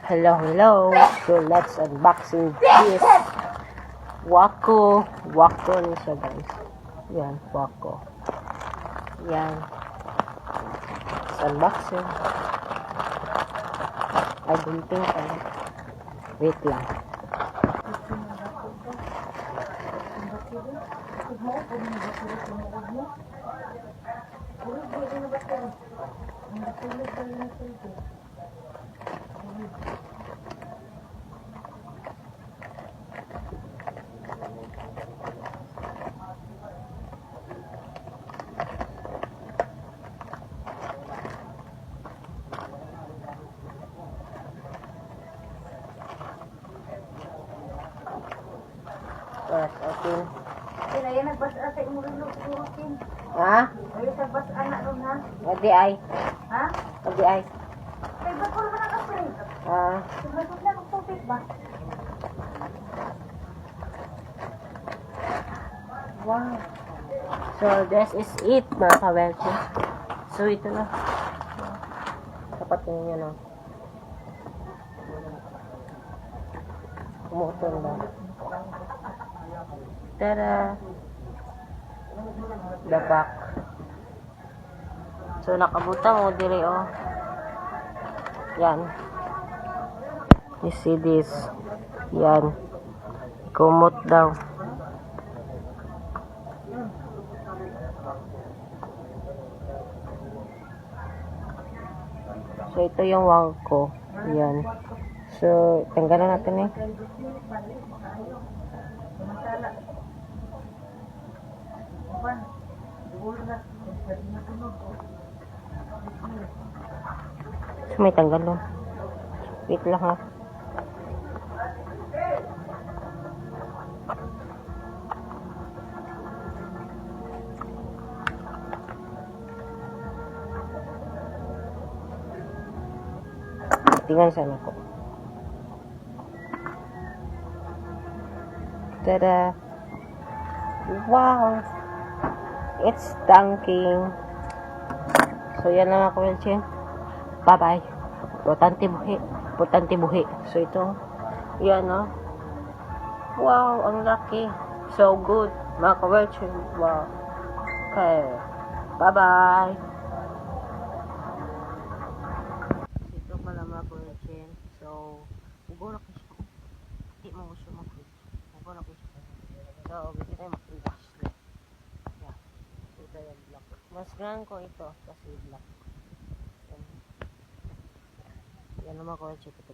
Hello, hello. So, let's unboxing this Wacko. Wacko rin siya, guys. Yan, Wacko. Yan. Let's unboxing. I don't think wait lang. Yes, okay. Kaya nagbasa sa imong lukin. Ha? Ay nagbasa anak ron ha. Adi ay. Ha? Adi ay. Kay ba ko man nakapre? Ah, Sumagot na ko tubig ba? wow. So, this is it, mga ka-welcome. So, ito na. Tapat niyo no. Umutol na. Tada! The back. So, nakabuta mo, dire, oh. Yan. You see this. Yan. Kumot daw. So, ito yung wang ko. Yan. So, tanggalan natin eh. So, may tanggal doon. Wait lang ha. Tingnan sana ko. Tada! Wow! It's dunking. So, yan lang ako, Wilchin. Bye-bye. Importante buhi. Importante buhi. So, ito. Yan, no? Wow! Ang laki. So good. Mga ka-Wilchin. Wow. Okay. Bye-bye. Ito pala mga ka-Wilchin. So, ugo na ko siya. Hindi mo siya mag-food. Ugo na ko siya. So, hindi tayo mag-wash na. Yeah. Ito yung black. Mas grand ko ito kasi black. Yan naman ko check ito.